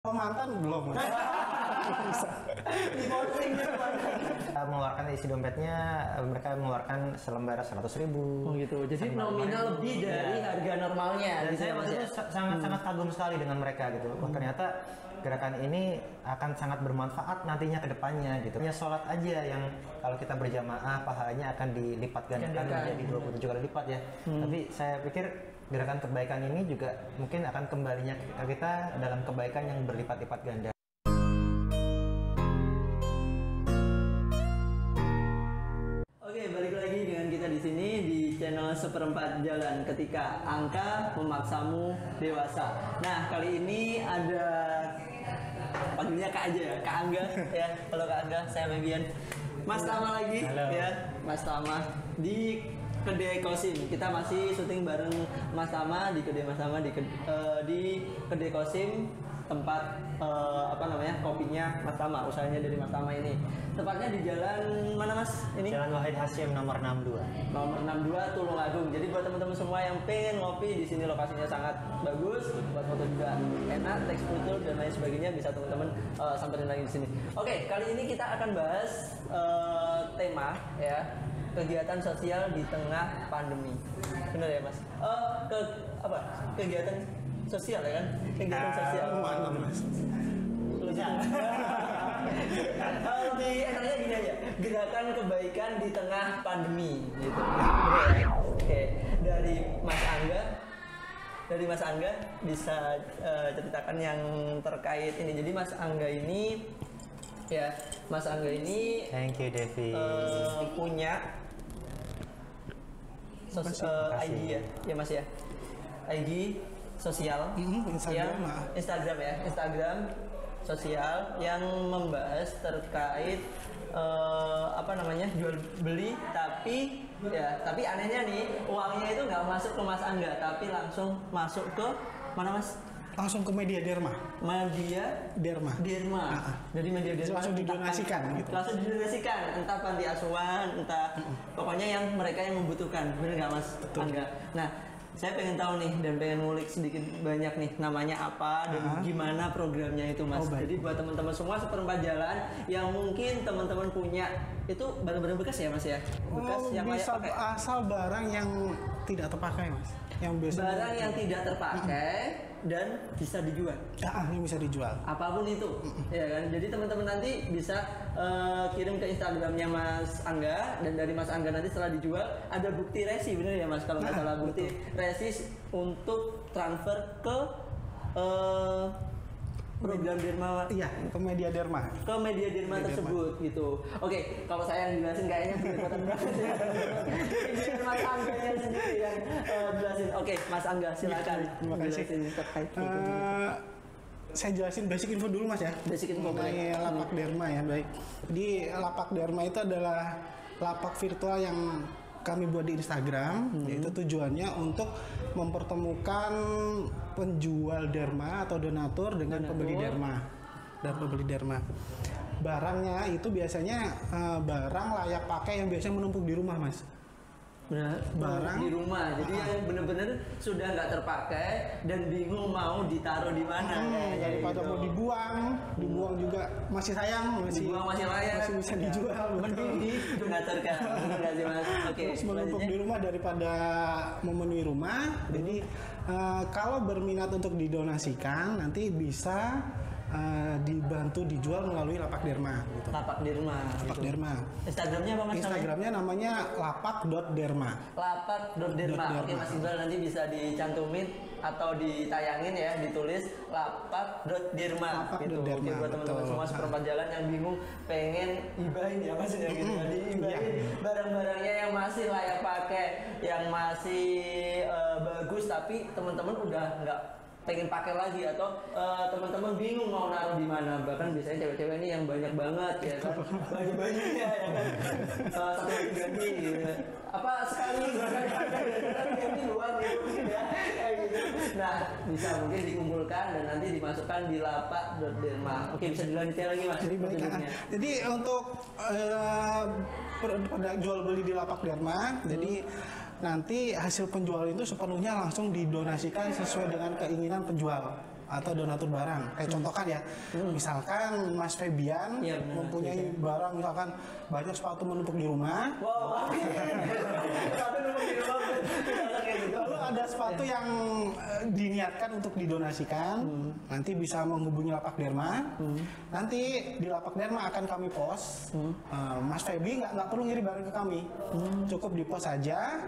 Mantan belum. Mengeluarkan isi dompetnya, mereka mengeluarkan selembar 100.000. Oh gitu. Jadi nominal lebih dari harga normalnya. Dan saya waktu itu sangat kagum sekali dengan mereka gitu. Wah, ternyata gerakan ini akan sangat bermanfaat nantinya ke depannya gitu. Hanya sholat aja yang kalau kita berjamaah pahalanya akan dilipat gandakan menjadi 27 kali lipat ya. Tapi saya pikir gerakan kebaikan ini juga mungkin akan kembalinya ke kita dalam kebaikan yang berlipat-lipat ganda. Oke, balik lagi dengan kita di sini di channel Seperempat Jalan ketika angka memaksamu dewasa. Nah, kali ini ada panggilnya Kak aja ya, Kak Angga ya. Halo Kak Angga, saya Mebian. Mas Tama lagi. Halo. Ya, Mas Tama di Kedai Kosim. Kita masih syuting bareng Mas Tama di Kedai Mas Tama di Kedai Kosim, tempat kopinya Mas Tama, usahanya dari Mas Tama ini. Tepatnya di jalan mana Mas? Ini Jalan Wahid Hasyim nomor 62. Nomor 62 Tulungagung. Jadi buat teman-teman semua yang pengen ngopi di sini, lokasinya sangat bagus, buat foto juga enak, teks foto dan lain sebagainya, bisa teman-teman samperin lagi di sini. Oke, kali ini kita akan bahas tema ya, kegiatan sosial di tengah pandemi. Benar ya Mas? Kegiatan sosial ya kan? Kegiatan sosial. Mana Mas? Lebih enaknya gini aja, gerakan kebaikan di tengah pandemi gitu. Oke, dari Mas Angga bisa ceritakan yang terkait ini. Jadi Mas Angga ini Thank you Devi. punya IG ya Mas ya, IG sosial, Instagram sosial yang membahas terkait jual beli, tapi anehnya nih uangnya itu nggak masuk ke Mas Angga, tapi langsung masuk ke mana Mas? Langsung ke Media Derma. Jadi Media Derma langsung didonasikan gitu. Langsung didonasikan, entah panti asuhan, entah pokoknya yang mereka yang membutuhkan. Bener nggak Mas Angga? Nah, saya pengen tahu nih dan pengen ngulik sedikit banyak nih, namanya apa dan gimana programnya itu Mas. Jadi buat teman-teman semua Seperempat Jalan yang mungkin teman-teman punya itu barang-barang bekas ya Mas ya? Bekas yang bisa layak pakai. asal barang yang tidak terpakai Mas. Yang biasanya Barang yang tidak terpakai dan bisa dijual. yang bisa dijual. Apapun itu, ya kan. Jadi teman-teman nanti bisa kirim ke Instagramnya Mas Angga, dan dari Mas Angga nanti setelah dijual ada bukti resi, bener ya Mas? Kalau nggak salah bukti resi untuk transfer ke program Derma. Iya, ke Media Derma. Ke Media Derma tersebut gitu. Oke, kalau saya yang jelasin kayaknya berdekatan banget ya. Biar Mas Angga yang sendiri yang jelasin. Oke, Mas Angga silakan. Terima kasih. Terkait Saya jelasin basic info dulu Mas ya. Basic info mengenai lapak Derma ya, baik. Jadi lapak Derma itu adalah lapak virtual yang kami buat di Instagram, yaitu tujuannya untuk mempertemukan penjual derma atau donatur dengan pembeli derma. Barangnya itu biasanya barang layak pakai yang biasanya menumpuk di rumah Mas. Barang di rumah, jadi yang bener-bener sudah nggak terpakai dan bingung mau ditaruh di mana. Daripada mau dibuang juga masih sayang, masih layak, masih bisa dijual. Mending didonaturkan, benar nggak sih Mas? Oke. Terus menumpuk di rumah daripada memenuhi rumah. Jadi kalau berminat untuk didonasikan nanti bisa dibantu dijual melalui lapak Derma gitu. Lapak Derma. Instagramnya apa Mas? Instagramnya namanya lapak.derma. Lapak.derma. Oke Mas Iqbal, nanti bisa dicantumin atau ditayangin ya, ditulis lapak.derma gitu. Oke, buat teman-teman semua Seperempat Jalan yang bingung pengen ibahin ya Mas ya gitu. Jadi ibahin barang-barangnya yang masih layak pakai, yang masih bagus, tapi teman-teman udah nggak pengen pakai lagi, atau teman-teman bingung mau naruh di mana. Bahkan biasanya cewek-cewek ini yang banyak banget ya kan, baju-bajunya ya kan, satu baju ganti gitu. Apa sekali ganti luar gitu ya, kayak gitu. Nah, bisa mungkin dikumpulkan dan nanti dimasukkan di lapak.derma. Oke, bisa dilanjutkan lagi Mas. Jadi untuk pada jual beli di lapak Derma, jadi nanti hasil penjualan itu sepenuhnya langsung didonasikan sesuai dengan keinginan penjual. atau donatur barang. Kayak contohkan ya, misalkan Mas Febian mempunyai barang, misalkan banyak sepatu menumpuk di rumah. Wow, sepatu numpuk di rumah. Lalu ada sepatu yang diniatkan untuk didonasikan, nanti bisa menghubungi Lapak Derma. Nanti di Lapak Derma akan kami post. Mas Febi nggak perlu ngirim barang ke kami, cukup di post saja.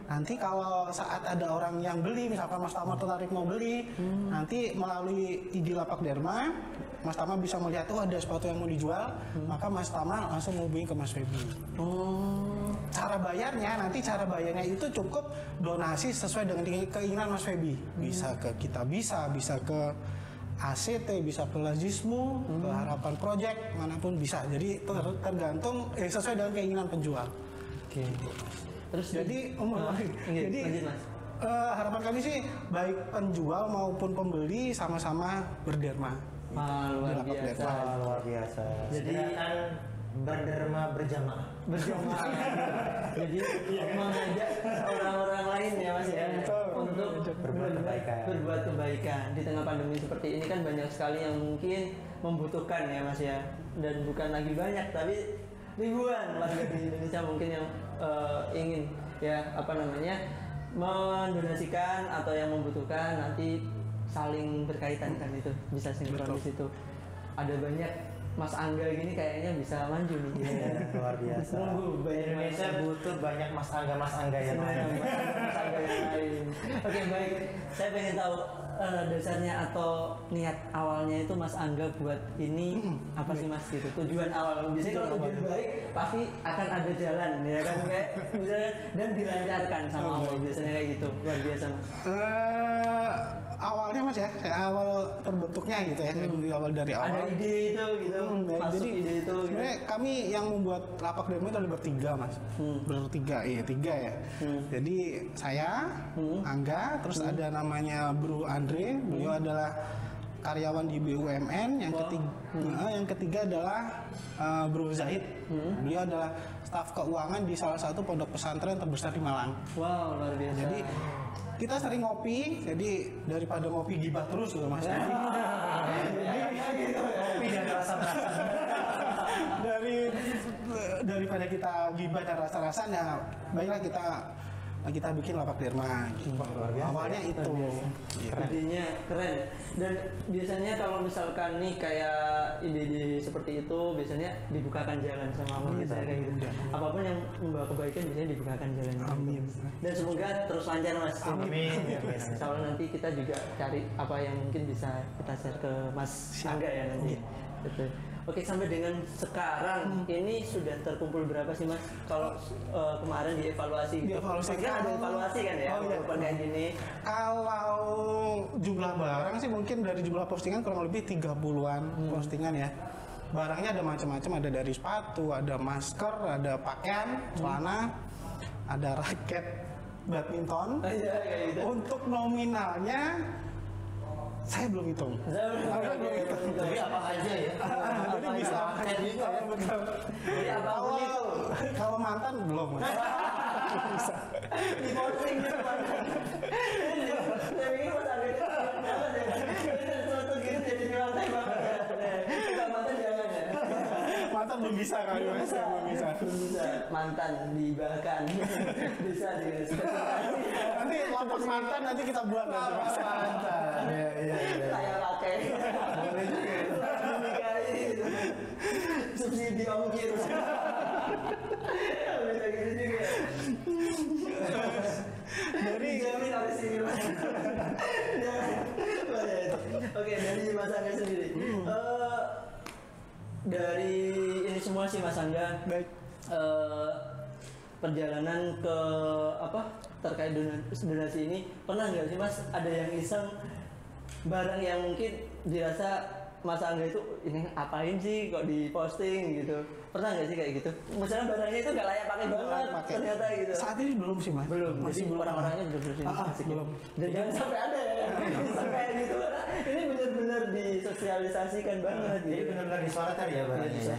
Nanti kalau saat ada orang yang beli, misalkan Mas Tama tertarik mau beli, nanti melalui ID Lapak Derma, Mas Tama bisa melihat ada sepatu yang mau dijual, maka Mas Tama langsung hubungi ke Mas Febi. Cara bayarnya itu cukup donasi sesuai dengan keinginan Mas Febi. Bisa ke Kitabisa, bisa ke ACT, bisa ke Lazismu, ke Harapan Project, manapun bisa. Jadi tergantung sesuai dengan keinginan penjual. Oke. Terus jadi harapan kami sih baik penjual maupun pembeli sama-sama berderma. Luar biasa. Luar biasa. Jadi kan berderma berjamaah. Jadi mengajak orang-orang lain ya Mas ya untuk berbuat kebaikan di tengah pandemi seperti ini kan banyak sekali yang mungkin membutuhkan ya Mas ya, dan bukan lagi banyak tapi ribuan warga di Indonesia mungkin yang ingin mendonasikan atau yang membutuhkan, nanti saling berkaitan kan, itu bisa sinkronis. Itu ada banyak Mas Angga gini kayaknya bisa maju nih. Luar biasa. Indonesia butuh banyak Mas Angga yang lain. Oke, baik. Saya pengen tahu dasarnya atau niat awalnya itu Mas Angga buat ini apa sih Mas gitu? Tujuan awal. Biasanya kalau tujuan baik pasti akan ada jalan ya kan, kayak misalnya, dan dilancarkan sama Allah, biasanya kayak gitu. Luar biasa Mas. Awalnya Mas ya, awal terbentuknya gitu ya, awal dari awal. Ada ide itu gitu, masuk jadi, ide itu. Sebenarnya kami yang membuat Lapak Derma itu ada bertiga Mas, tiga ya. Jadi saya, Angga, terus ada namanya Bro Andre, beliau adalah karyawan di BUMN. Yang ketiga adalah Bro Zahid, beliau adalah staf keuangan di salah satu pondok pesantren terbesar di Malang. Wow, luar biasa. Jadi kita sering ngopi, jadi daripada ngopi gibah terus gitu Mas. Ngopi dan rasa-rasa. Daripada kita gibah dan rasa-rasa, ya baiklah kita bikin Lapak Derma gitu. Awalnya itu. Idenya keren. Dan biasanya kalau misalkan nih kayak ide-ide seperti itu biasanya dibukakan jalan sama Allah kita kayak gitu. Apapun yang membawa kebaikan biasanya dibukakan jalan. Amin. Dan semoga terus lancar Mas. Amin. Kalau nanti kita juga cari apa yang mungkin bisa kita share ke Mas Angga ya nanti. Betul. Oke, sampai dengan sekarang ini sudah terkumpul berapa sih Mas? Kalau kemarin dievaluasi, kan ada evaluasi kan ya, kayak gini. Kalau jumlah barang sih mungkin dari jumlah postingan kurang lebih 30-an postingan ya. Barangnya ada macam-macam, ada dari sepatu, ada masker, ada pakaian, celana, ada raket badminton. Gitu. Untuk nominalnya saya belum hitung. Tapi apa aja ya? Jadi bisa juga ya. Jadi apapun itu. Kalau mantan belum. Bisa. Di posting gitu mantan. Saya pikir Mas Angga itu sesuatu gitu jadi lantai banget ya. Kalau mantan jangan ya. Mantan belum bisa kali Mas. Belum bisa. Mantan dibahkan. Bisa spesifikasi. Nanti lapak mantan nanti kita buat nanti Mas. Mantan. Iya. Saya pakai. Boleh juga. Dinikahi gitu. Subsidi ongkir. Bisa gitu juga. Dari jamin habis ini Mas. Oke, dari Mas Angga sendiri. Dari ini semua sih Mas Angga. Baik. Perjalanan ke terkait donasi ini, pernah nggak sih Mas ada yang iseng barang yang mungkin dirasa Mas Angga itu ini apain sih kok diposting gitu? Pernah nggak sih kayak gitu? Misalnya barangnya itu nggak layak pakai banget, ternyata gitu. Saat ini belum sih Mas. Belum. Masih Jadi belum. orang-orangnya belum belum. Dan jangan sampai ada ya. Sampai gitu. Ini benar-benar benar-benar disosialisasikan banget. Jadi benar-benar disorotkan ya barangnya ya.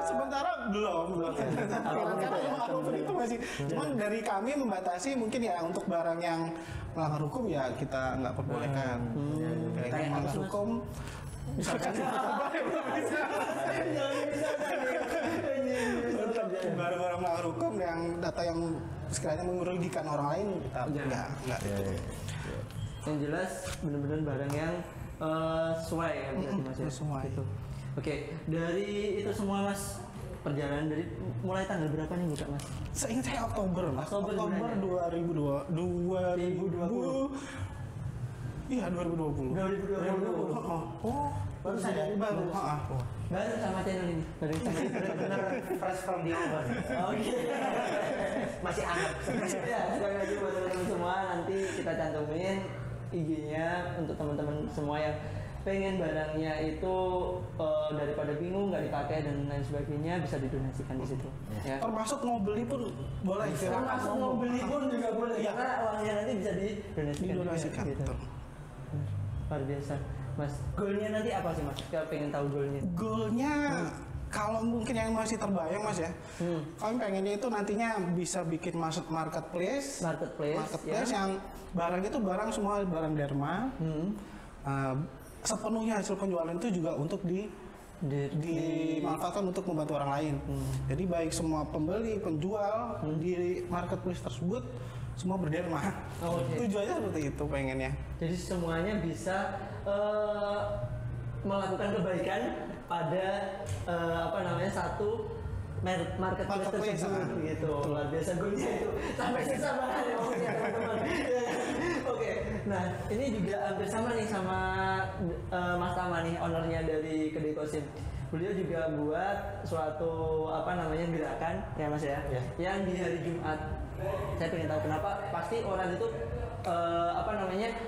Sementara belum. Karena aku itu masih. Cuman dari kami membatasi mungkin ya untuk barang yang melanggar hukum ya kita nggak perbolehkan. Kayak melanggar hukum. Misalkan barang-barang melanggar hukum yang data yang sekiranya merugikan orang lain kita nggak. Yang jelas benar-benar barang yang sesuai ya berarti Mas ya. Sesuai. Gitu. Oke, dari itu semua Mas, perjalanan dari mulai tanggal berapa nih buka Mas? Seingat saya Oktober Mas. Oktober 2020. Iya 2020. 2020. Oh, baru saja baru. Baru sama channel ini. Baru sama Benar fresh from the oven. Oke. Masih hangat. Ya, sekali lagi buat teman-teman semua nanti kita cantumin IG-nya untuk teman-teman semua yang pengen barangnya itu daripada bingung nggak dipakai dan lain sebagainya bisa didonasikan di situ. Ya. Termasuk mau beli pun boleh. Termasuk mau beli pun juga boleh karena uangnya nanti bisa didonasikan. Gitu. Luar biasa, Mas. Goalnya nanti apa sih Mas? Kita pengen tahu goalnya. Goalnya kalau mungkin yang masih terbayang Mas ya, kami pengennya itu nantinya bisa bikin marketplace ya. yang barang itu barang semua barang derma. Sepenuhnya hasil penjualan itu juga untuk dimanfaatkan untuk membantu orang lain. Jadi baik semua pembeli, penjual di marketplace tersebut semua berderma. Tujuannya seperti itu pengennya. Jadi semuanya bisa melakukan kebaikan pada satu marketplace tersebut gitu. Luar biasa goalnya itu sampai susah banget ya teman-teman. Oke, nah ini juga hampir sama nih sama Mas Tama nih, ownernya dari Kedai Kosim. Beliau juga buat suatu gerakan ya Mas ya, yang di hari Jumat. Saya pengen tahu kenapa pasti orang itu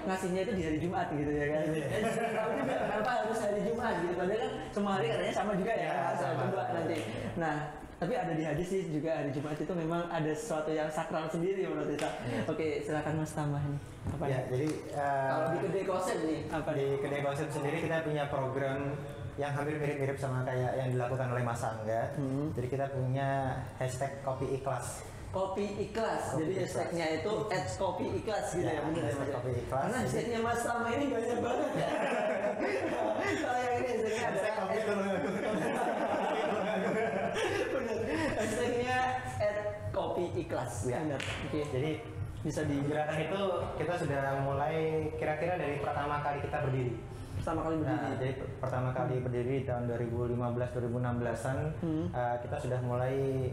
ngasihnya itu di hari Jumat gitu ya kan. Saya tahu juga kenapa harus hari Jumat gitu. Padahal kan semua hari katanya sama juga ya. Saya coba nanti. Nah, tapi ada di hadis sih juga hari Jumat itu memang ada sesuatu yang sakral sendiri menurut kita. Oke, silakan Mas tambah nih. Apa ya? Jadi kalau di Kedai Kosim nih, di Kedai Kosim sendiri kita punya program yang hampir mirip-mirip sama kayak yang dilakukan oleh Mas Angga. Jadi kita punya hashtag kopi ikhlas. Kopi ikhlas, jadi hashtagnya itu @kopiikhlas gitu ya, benar ya Mas? Kopi ikhlas. Karena hashtagnya Mas Tama ini banyak banget ya. Kalau yang ini hashtagnya adalah hashtagnya @kopiikhlas. Benar. Oke. Jadi bisa di gerakan itu kita sudah mulai kira-kira dari pertama kali kita berdiri. Jadi pertama kali berdiri di tahun 2015-2016an kita sudah mulai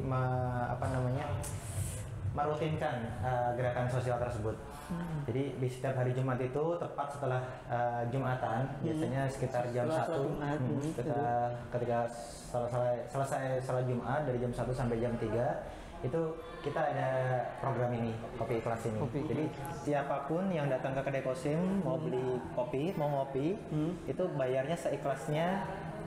merutinkan gerakan sosial tersebut. Jadi di setiap hari Jumat itu tepat setelah Jumatan, biasanya sekitar jam 1 ketika selesai salat Jumat dari jam 1 sampai jam 3 itu kita ada program ini, Kopi Ikhlas ini. Jadi siapapun yang datang ke Kedai Kosim mau beli kopi, mau ngopi, itu bayarnya seikhlasnya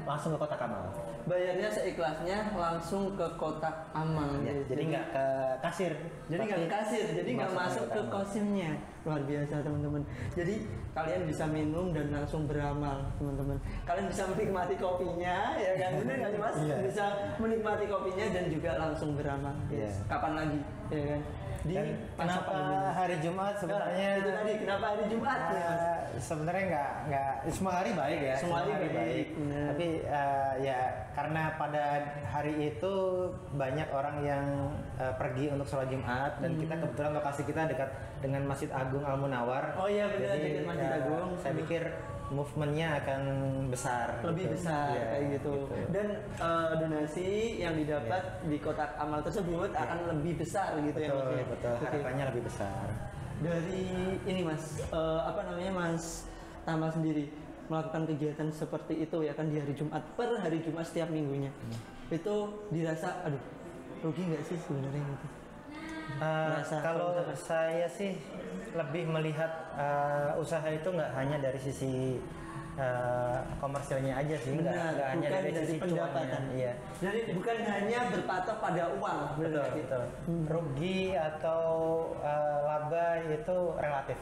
langsung ke kotak amal. Bayarnya seikhlasnya langsung ke kotak amal. Ya, jadi nggak ke kasir. Jadi nggak masuk ke kosimnya. Luar biasa teman-teman. Jadi kalian bisa minum dan langsung beramal teman-teman. Kalian bisa menikmati kopinya, ya kan? Benar nggak sih Mas? Bisa menikmati kopinya dan juga langsung beramal. Kapan lagi, ya kan? Dan kenapa hari Jumat sebenarnya? Itu tadi kenapa hari Jumat ya Mas? Sebenarnya nggak semua hari baik ya. Semua hari baik. Tapi ya karena pada hari itu banyak orang yang pergi untuk sholat Jumat dan kita kebetulan lokasi kita dekat dengan Masjid Agung Al Munawar. Oh iya benar, dekat Masjid Agung. Saya pikir movementnya akan besar. Lebih besar kayak gitu. Dan donasi yang didapat di kotak amal tersebut akan lebih besar gitu ya Mas. Betul. Harapannya lebih besar. Dari ini Mas, Mas Tama sendiri melakukan kegiatan seperti itu ya kan di hari Jumat, per hari Jumat setiap minggunya. Itu dirasa aduh rugi nggak sih sebenarnya gitu? Kalau saya sih lebih melihat usaha itu nggak hanya dari sisi komersilnya aja sih, nggak hanya dari sisi pendapatan. Iya. Jadi bukan hanya berpatok pada uang. Betul. Rugi atau laba itu relatif.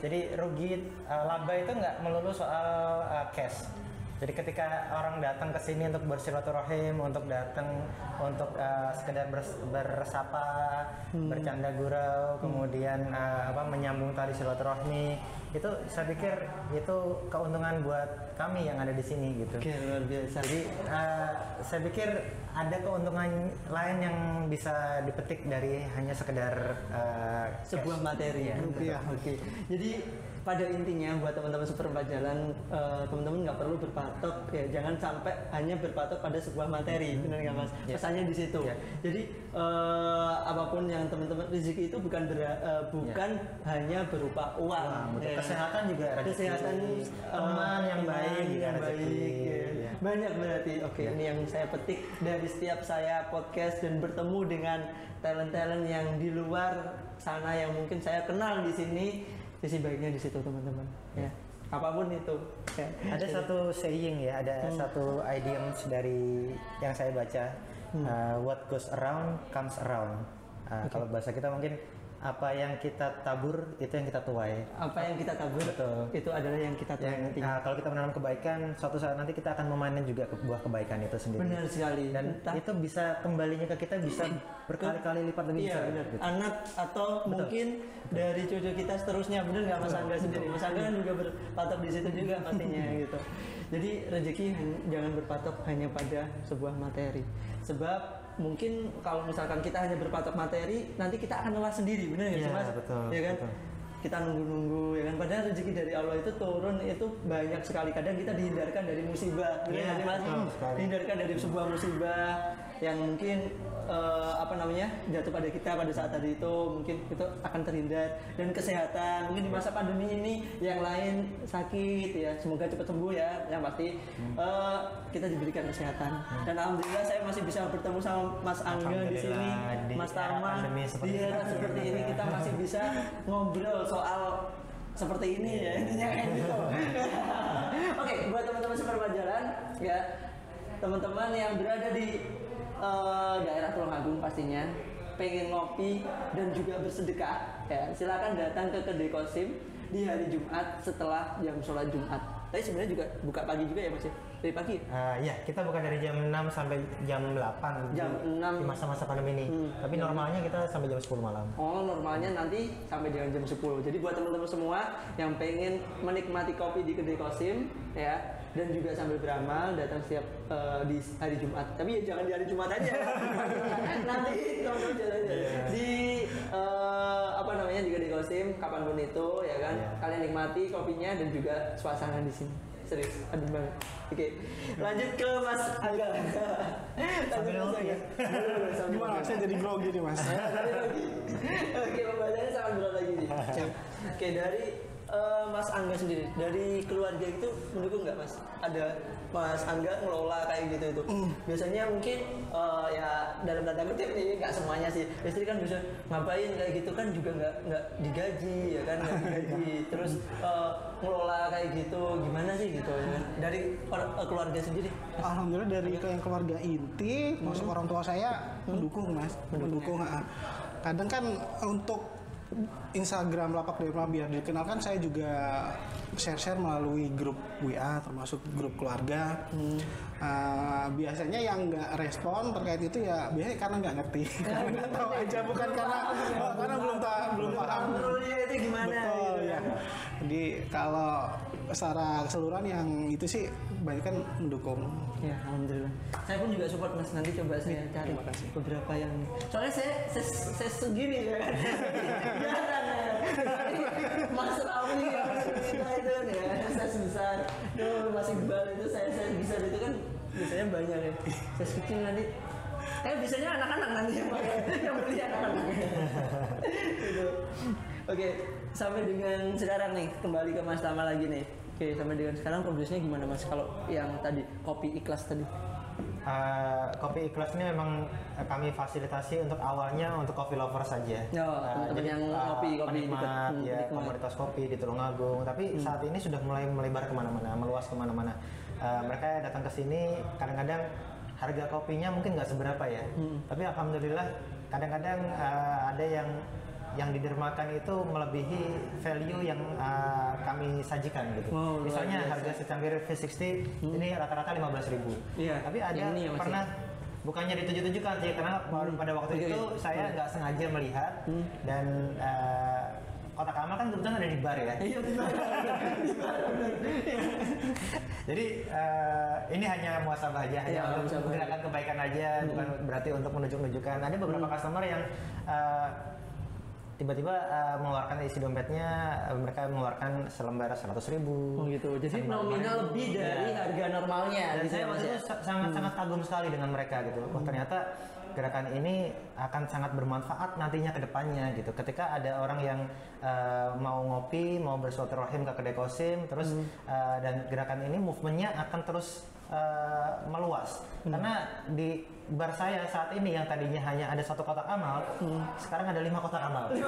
Jadi rugi laba itu nggak melulu soal cash. Jadi ketika orang datang ke sini untuk bersilaturahim, untuk datang untuk sekedar bersapa, bercanda gurau, kemudian menyambung tali silaturahmi, itu saya pikir itu keuntungan buat kami yang ada di sini gitu. Oke, luar biasa. Jadi saya pikir ada keuntungan lain yang bisa dipetik dari hanya sekedar sebuah materi ya. Rupiah. Oke. Jadi pada intinya buat teman-teman super jalan, teman-teman nggak perlu berpatok ya, jangan sampai hanya berpatok pada sebuah materi, benar nggak Mas? Pesannya di situ. Jadi apapun yang teman-teman rezeki itu bukan hanya berupa uang. Kesehatan juga rezeki. Kesehatan, teman yang baik, ya. Banyak berarti. Oke, ini yang saya petik dari setiap saya podcast dan bertemu dengan talent-talent yang di luar sana yang mungkin saya kenal di sini. Sisi baiknya di situ teman-teman ya, apapun itu ya. Ada satu saying ya, ada satu idioms dari yang saya baca, what goes around comes around. Kalau bahasa kita mungkin apa yang kita tabur itu yang kita tuai. Apa yang kita tabur itu adalah yang kita tuai nanti. Kalau kita menanam kebaikan, suatu saat nanti kita akan memanen juga buah kebaikan itu sendiri. Benar sekali. Dan itu bisa kembalinya ke kita bisa berkali-kali lipat lebih besar. Benar. Gitu. Anak atau mungkin dari cucu kita seterusnya, benar nggak Mas Angga sendiri? Mas Angga kan juga berpatok di situ juga pastinya gitu. Jadi rezeki jangan berpatok hanya pada sebuah materi. Sebab mungkin kalau misalkan kita hanya berpatok materi, nanti kita akan lelah sendiri, benar nggak sih Mas? Betul, ya kan? Betul. Kita nunggu-nunggu ya kan, padahal rezeki dari Allah itu turun itu banyak sekali. Kadang kita dihindarkan dari musibah, benar nggak sih Mas? Dihindarkan dari sebuah musibah yang mungkin jatuh pada kita pada saat tadi itu, mungkin itu akan terhindar. Dan kesehatan, mungkin di masa pandemi ini yang lain sakit ya, semoga cepat sembuh ya, yang pasti kita diberikan kesehatan. Dan alhamdulillah saya masih bisa bertemu sama Mas Angga di sini, Mas Tama, di era seperti ini kita masih bisa ngobrol soal seperti ini ya, intinya kayak gitu. Oke, buat teman-teman super jalan ya, teman-teman yang berada di daerah Tulungagung pastinya pengen ngopi dan juga bersedekah ya, silakan datang ke Kedai Qasim di hari Jumat setelah jam sholat Jumat. Tapi sebenarnya juga buka pagi juga ya Mas ya? Dari pagi? Ya, kita buka dari jam 6 sampai jam 8 jam 6 di masa-masa pandemi ini. Tapi normalnya kita sampai jam 10 malam. Oh, normalnya nanti sampai dengan jam 10. Jadi buat teman-teman semua yang pengen menikmati kopi di Kedai Qasim ya, dan juga sambil beramal datang setiap di hari Jumat. Tapi ya jangan di hari Jumat aja. Nanti teman-teman jalan di di Kedai Qasim kapanpun itu ya kan. Kalian nikmati kopinya dan juga suasana di sini. Serius, adem banget. Oke, lanjut ke Mas Angga. Gimana? Saya jadi grogi nih Mas. Oke, pembahasannya sangat berat lagi nih. Oke, dari Mas Angga sendiri, dari keluarga itu mendukung nggak Mas? Ada Mas Angga ngelola kayak gitu itu? Biasanya mungkin ya dalam tanda kutip nih, nggak semuanya sih. Istri kan bisa ngapain kayak gitu kan juga nggak digaji ya kan, nggak digaji. Terus ngelola kayak gitu gimana sih gitu ya? Dari keluarga sendiri? Alhamdulillah dari yang keluarga inti, masuk orang tua saya mendukung Mas, mendukung. Kadang kan untuk Instagram Lapak Dharma biar dikenalkan, saya juga share melalui grup WA termasuk grup keluarga. Biasanya yang nggak respon terkait itu ya biasanya karena nggak ngerti, nggak tahu aja, bukan karena belum paham. Kontrolnya itu gimana? Betul gitu. ya. Jadi kalau secara keseluruhan yang itu sih banyak kan mendukung. Ya, alhamdulillah. Saya pun juga support Mas. Nanti coba saya cari beberapa yang. Soalnya saya segini ya kan. Jangan ya. Mas Rawi yang kita itu kan ya, saya sebesar. Mas Iqbal itu saya bisa itu kan biasanya banyak ya. Saya kecil nanti. Biasanya anak-anak nanti yang beli anak-anak. Gitu. Oke, sampai dengan sekarang nih, kembali ke Mas Tama lagi nih. Oke, sampai dengan sekarang progresnya gimana Mas? Kalau yang tadi kopi ikhlas tadi? Kopi ikhlas ini memang kami fasilitasi untuk awalnya untuk coffee lover saja. Teman-teman yang kopi penikmat, ya, komunitas kopi di Tulungagung. Tapi saat ini sudah mulai melebar kemana-mana, meluas kemana-mana. Mereka datang ke sini kadang-kadang harga kopinya mungkin nggak seberapa ya. Tapi alhamdulillah kadang-kadang ada yang didermakan itu melebihi value yang kami sajikan gitu. Misalnya harga secangkir V60 ini rata-rata 15.000. Tapi ada pernah bukannya dituju-tujukan sih, karena pada waktu itu saya nggak sengaja melihat dan Kotak Amal kan kebetulan ada di bar ya. Iya benar. Jadi ini hanya muhasabah aja, hanya untuk menggerakkan kebaikan aja, bukan berarti untuk menunjuk-nunjukkan. Ada beberapa customer yang tiba-tiba mengeluarkan isi dompetnya, mereka mengeluarkan selembar 100.000. Oh gitu. Jadi nominal lebih dari harga normalnya. Dan saya waktu itu sangat kagum sekali dengan mereka gitu. Wah ternyata gerakan ini akan sangat bermanfaat nantinya ke depannya gitu. Ketika ada orang yang mau ngopi, mau bersilaturahim ke kedai kosim, terus dan gerakan ini movementnya akan terus meluas. Karena di bar saya saat ini yang tadinya hanya ada 1 kotak amal, sekarang ada 5 kotak amal. Jadi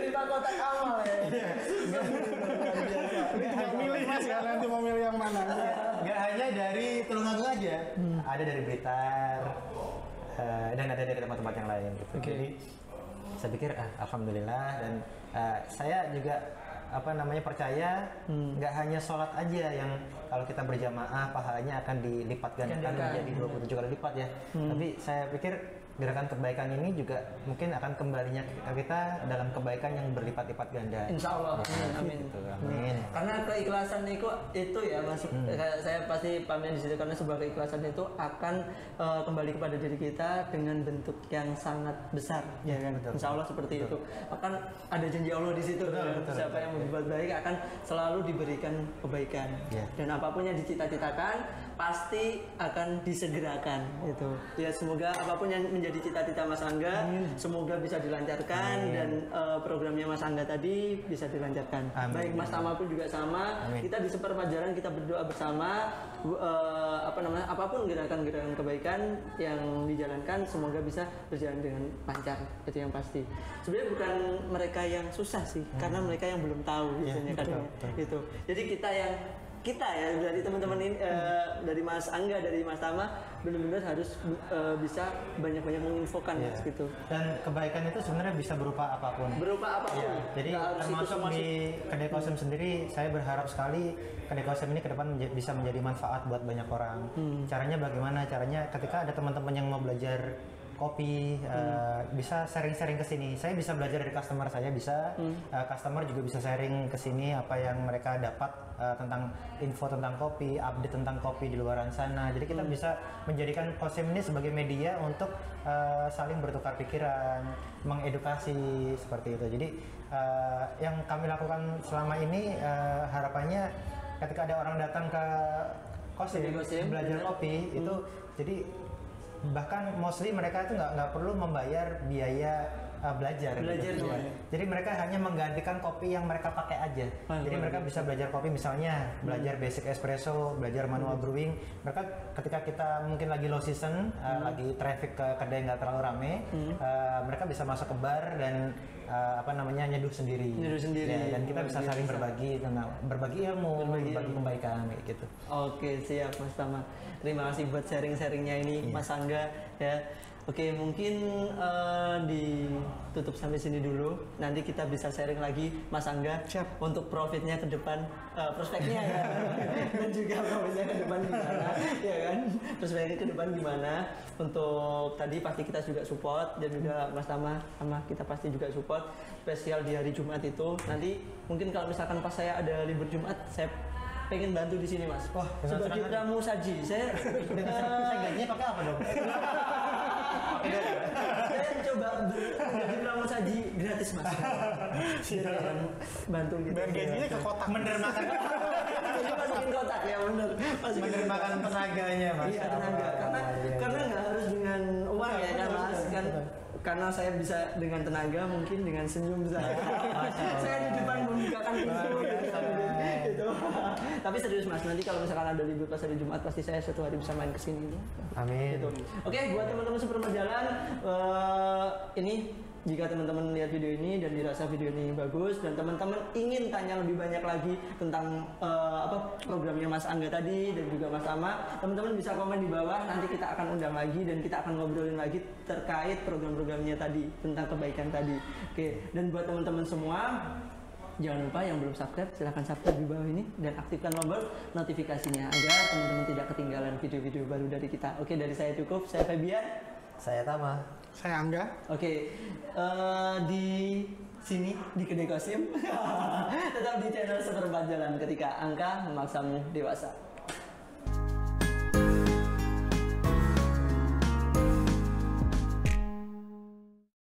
5 kotak amal ya. Tinggal milih Mas ya, nanti mau milih yang mana. Gak hanya dari Tulungagung aja, ada dari Blitar dan ada dari tempat-tempat yang lain gitu. Jadi saya pikir alhamdulillah, dan saya juga percaya nggak hanya sholat aja yang kalau kita berjamaah pahalanya akan dilipat gandakan menjadi 27 kali lipat ya. Tapi saya pikir gerakan kebaikan ini juga mungkin akan kembalinya ke kita dalam kebaikan yang berlipat-lipat ganda. Insya Allah. Amin. Gitu, amin. Karena keikhlasan itu ya Mas, saya pasti pahamnya di situ, karena sebuah keikhlasan itu akan kembali kepada diri kita dengan bentuk yang sangat besar, ya kan? Insya Allah seperti itu. Akan ada janji Allah di situ. Betul. Siapa yang berbuat baik akan selalu diberikan kebaikan. Dan apapun yang dicita-citakan pasti akan disegerakan. Itu. Ya semoga apapun yang menjadi cita-cita Mas Angga, semoga bisa dilancarkan dan programnya Mas Angga tadi bisa dilancarkan. Baik Mas Tama pun juga sama. Kita di seperpajaran kita berdoa bersama, apapun gerakan-gerakan kebaikan yang dijalankan semoga bisa berjalan dengan lancar, itu yang pasti. Sebenarnya bukan mereka yang susah sih, karena mereka yang belum tahu biasanya kadang itu. Jadi kita ya dari teman-teman ini, dari Mas Angga, dari Mas Tama, benar-benar harus bisa banyak-banyak menginfokan gitu. Dan kebaikan itu sebenarnya bisa berupa apapun. Jadi termasuk di kedai kosim sendiri, saya berharap sekali kedai kosim ini ke depan bisa menjadi manfaat buat banyak orang. Caranya bagaimana? Caranya ketika ada teman-teman yang mau belajar kopi, bisa sharing-sharing ke sini. Saya bisa belajar dari customer saya, bisa customer juga bisa sharing ke sini apa yang mereka dapat tentang info tentang kopi, update tentang kopi di luaran sana. Jadi kita bisa menjadikan kosim ini sebagai media untuk saling bertukar pikiran, mengedukasi seperti itu. Jadi yang kami lakukan selama ini harapannya ketika ada orang datang ke kosim belajar kopi itu jadi bahkan mostly mereka itu nggak perlu membayar biaya belajar gitu. Jadi mereka hanya menggantikan kopi yang mereka pakai aja. Jadi mereka bisa belajar kopi, misalnya belajar basic espresso, belajar manual brewing. Mereka ketika kita mungkin lagi low season, lagi traffic ke kedai nggak terlalu rame, mereka bisa masuk ke bar dan nyeduh sendiri. Ya, dan kita bisa saling berbagi ilmu, berbagi kebaikan kayak gitu. Oke, siap Mas Tama. Terima kasih buat sharing-sharingnya ini Mas Angga ya. Oke, mungkin ditutup sampai sini dulu. Nanti kita bisa sharing lagi Mas Angga untuk profitnya ke depan, prospeknya ya. Dan juga profitnya ke depan gimana, ya kan? Prospeknya ke depan gimana? Untuk tadi pasti kita juga support, dan juga Mas Tama sama kita pasti juga support. Spesial di hari Jumat itu. Nanti mungkin kalau misalkan pas saya ada libur Jumat, saya pengen bantu di sini Mas. Wah, sebagai tamu saji. Saya gajinya pakai apa dong? Saya coba menjadi tamu saji gratis Mas. Bantu gitu. Dan gajinya ke kotak. Mendermakan. Jadi masukin kotak ya benar. Mendermakan tenaganya Mas. Iya tenaga. Karena nggak harus dengan uang ya kan Mas. Kan karena saya bisa dengan tenaga, mungkin dengan senyum saya. Saya di depan membukakan pintu gitu. Tapi serius Mas, nanti kalau misalkan ada libur pas hari Jumat pasti saya suatu hari bisa main kesini gitu. Amin. Gitu. Oke, buat teman-teman seperjalan, ini jika teman-teman lihat video ini dan dirasa video ini bagus dan teman-teman ingin tanya lebih banyak lagi tentang programnya Mas Angga tadi dan juga Mas Tama, teman-teman bisa komen di bawah, nanti kita akan undang lagi dan kita akan ngobrolin lagi terkait program-programnya tadi, tentang kebaikan tadi. Oke, dan buat teman-teman semua, jangan lupa yang belum subscribe, silahkan subscribe di bawah ini dan aktifkan tombol notifikasinya agar teman-teman tidak ketinggalan video-video baru dari kita. Oke, dari saya cukup. Saya Febian. Saya Tama. Saya Angga. Oke, di sini di Kedai Kosim tetap di channel Seperempat Jalan ketika angka memaksamu dewasa.